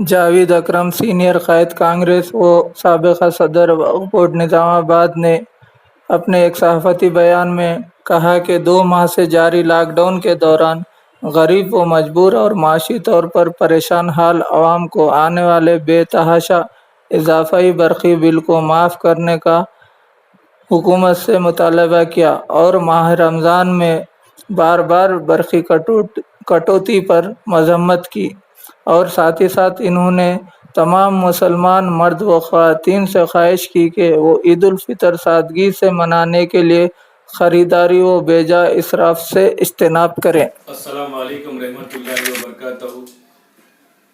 جاوید اکرم senior قائد کانگریس و سابق صدر وقف بورڈ نظام آباد نے اپنے ایک صحافتی بیان میں کہا کہ 2 ماہ سے جاری لاک ڈاؤن کے دوران غریب و مجبور اور معاشی طور پر پریشان حال عوام کو آنے والے بے تحاشا اضافی برقی بل کو معاف کرنے کا حکومت سے مطالبہ کیا اور ماہ رمضان میں بار بار برقی کٹوتی پر مذمت کی، اور ساتھ ہی ساتھ انہوں نے تمام مسلمان مرد و خواتین سے خواہش کی کہ وہ عید الفطر سادگی سے منانے کے لیے خریداری و بیجا اسراف سے اجتناب کریں۔ السلام علیکم رحمۃ اللہ وبرکاتہ۔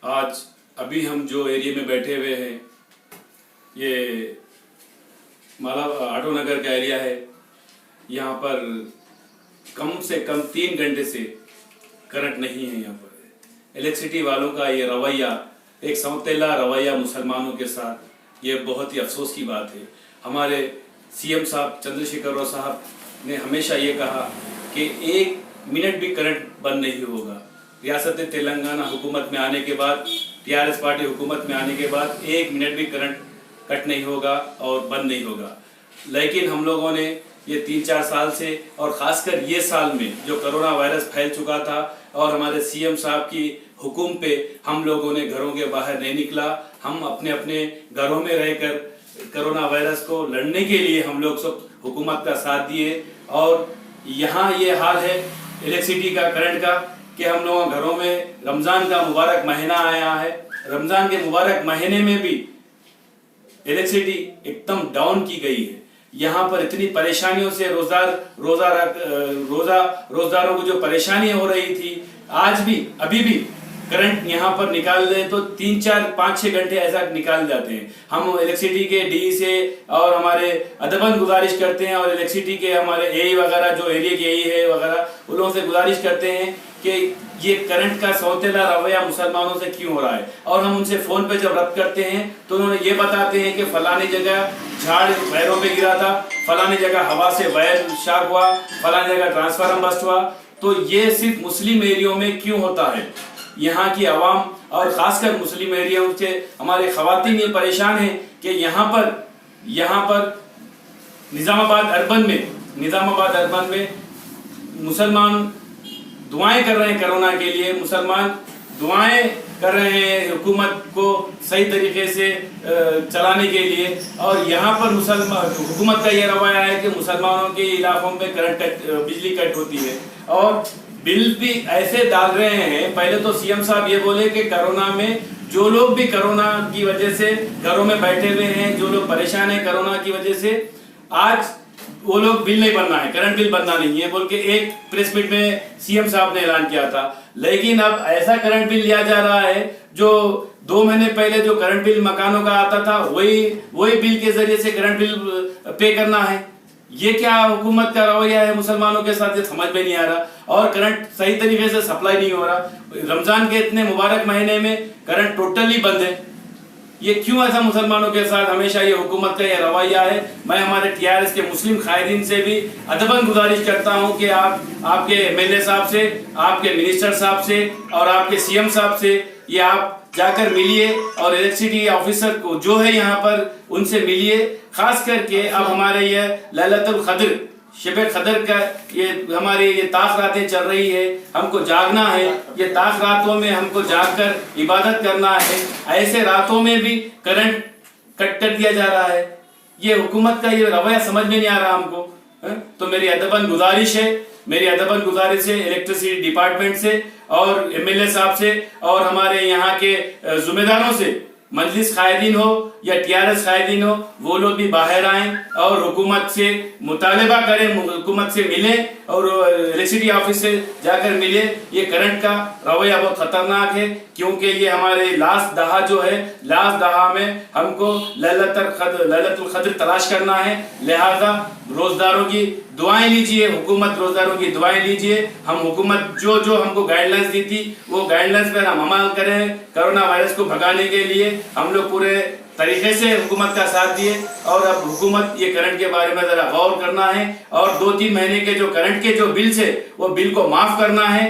آج ابھی ہم جو ایریے میں بیٹھے ہوئے ہیں یہ آٹو نگر کا ایریا ہے۔ یہاں پر کم سے کم 3 گھنٹے سے کرنٹ نہیں ہے۔ یہاں پر الیکٹریسٹی والوں کا یہ رویہ، ایک سوتیلا رویہ مسلمانوں کے ساتھ، یہ بہت ہی افسوس کی بات ہے۔ ہمارے سی ایم صاحب چندر شیکھر راؤ صاحب نے ہمیشہ یہ کہا کہ 1 منٹ بھی کرنٹ بند نہیں ہوگا۔ ریاست تلنگانہ حکومت میں آنے کے بعد، TRS پارٹی حکومت میں آنے کے بعد 1 منٹ بھی کرنٹ کٹ نہیں ہوگا اور بند نہیں ہوگا۔ لیکن ہم لوگوں نے یہ 3-4 سال سے، اور خاص کر یہ سال میں جو کرونا وائرس پھیل چکا تھا اور ہمارے سی ایم صاحب کی حکم پہ ہم لوگوں نے گھروں کے باہر نہیں نکلا۔ ہم اپنے اپنے گھروں میں رہ کر کرونا وائرس کو لڑنے کے لیے ہم لوگ سب حکومت کا ساتھ دیے۔ اور یہاں یہ حال ہے الیکٹریسٹی کا، کرنٹ کا، کہ ہم لوگوں گھروں میں رمضان کا مبارک مہینہ آیا ہے۔ رمضان کے مبارک مہینے میں بھی الیکٹریسٹی ایک دم ڈاؤن کی گئی ہے۔ یہاں پر اتنی پریشانیوں سے روزداروں کو جو پریشانی ہو رہی تھی، آج بھی ابھی بھی کرنٹ یہاں پر نکال دیں تو 3-4-5-6 گھنٹے ایسا نکال جاتے ہیں۔ ہم الیکٹریسٹی کے ڈی سے اور ہمارے ادباً گزارش کرتے ہیں، اور الیکٹریسٹی کے ہمارے اے وغیرہ جو ایریا کے اے ہے وغیرہ، ان لوگوں سے گزارش کرتے ہیں کہ یہ کرنٹ کا سوتیلا رویہ مسلمانوں سے کیوں ہو رہا ہے۔ اور ہم ان سے فون پہ جب رابطہ کرتے ہیں تو انہوں نے یہ بتاتے ہیں کہ فلانی جگہ جھاڑ وائروں پہ گرا تھا، فلانی جگہ ہوا سے وائر شارٹ ہوا، فلانی جگہ ٹرانسفارم بسٹ ہوا۔ تو یہ صرف مسلم ایریوں میں کیوں ہوتا ہے؟ یہاں کی عوام اور خاص کر مسلم ایریوں سے ہمارے خواتین یہ پریشان ہیں کہ یہاں پر نظام آباد اربن میں مسلمان دعائیں کر رہے ہیں کرونا کے لیے، مسلمان دعائیں کر رہے ہیں حکومت کو صحیح طریقے سے چلانے کے لیے، اور یہاں پر حکومت کا یہ رویہ ہے کہ مسلمانوں کے علاقوں میں بجلی کٹ ہوتی ہے، اور بل بھی ایسے ڈال رہے ہیں۔ پہلے تو سی ایم صاحب یہ بولے کہ کرونا میں جو لوگ بھی کرونا کی وجہ سے گھروں میں بیٹھے ہوئے ہیں، جو لوگ پریشان ہیں کرونا کی وجہ سے، آج وہ لوگ بل نہیں بننا ہے، کرنٹ بل بننا نہیں ہے بول کے ایک پریس میٹ میں سی ایم صاحب نے اعلان کیا تھا۔ لیکن اب ایسا کرنٹ بل لیا جا رہا ہے جو 2 مہینے پہلے جو کرنٹ بل مکانوں کا آتا تھا وہی بل کے ذریعے سے کرنٹ بل پے کرنا ہے۔ یہ کیا حکومت کا رویہ ہے مسلمانوں کے ساتھ؟ یہ سمجھ میں نہیں آ رہا، اور کرنٹ صحیح طریقے سے سپلائی نہیں ہو رہا۔ رمضان کے اتنے مبارک مہینے میں کرنٹ ٹوٹلی بند ہے۔ یہ کیوں ایسا مسلمانوں کے ساتھ ہمیشہ یہ حکومت کا یہ رویہ ہے؟ میں ہمارے TRS کے مسلم قائدین سے بھی ادباً گزارش کرتا ہوں کہ آپ کے MLA صاحب سے، آپ کے منسٹر صاحب سے اور آپ کے CM صاحب سے یہ آپ جا کر ملیے، اور الیکٹریسٹی آفیسر کو جو ہے یہاں پر ان سے ملیے۔ خاص کر کے اب ہمارے یہ لیلۃ القدر، شب قدر کا یہ ہماری یہ طاق راتیں چل رہی ہے، ہم کو جاگنا ہے۔ یہ طاق راتوں میں ہم کو جاگ کر عبادت کرنا ہے، ایسے راتوں میں بھی کرنٹ کٹ کر دیا جا رہا ہے۔ یہ حکومت کا یہ رویہ سمجھ میں نہیں آ رہا ہم کو۔ تو میری ادباً گزارش ہے الیکٹریسٹی ڈپارٹمنٹ سے اور MLA صاحب سے اور ہمارے یہاں کے ذمہ داروں سے، مجلس قائدین ہو یا TRS قائدین ہو، وہ لوگ بھی باہر آئیں اور حکومت سے مطالبہ کریں، حکومت سے ملیں اور الیکٹریسٹی آفس سے جا کر ملیں۔ یہ کرنٹ کا رویہ بہت خطرناک ہے، کیونکہ یہ ہمارے لاسٹ دہا میں ہم کو لیلۃ القدر تلاش کرنا ہے۔ لہذا روزداروں کی دعائیں لیجئے، حکومت روزداروں کی دعائیں لیجئے۔ ہم حکومت جو ہم کو گائیڈ لائنز دی تھی وہ گائیڈ لائنز پر ہم عمل کریں۔ کرونا وائرس کو بھگانے کے لیے ہم لوگ پورے طریقے سے حکومت کا ساتھ دیے، اور اب حکومت یہ کرنٹ کے بارے میں ذرا غور کرنا ہے، اور 2-3 مہینے کے جو کرنٹ کے جو بلز ہے وہ بل کو معاف کرنا ہے،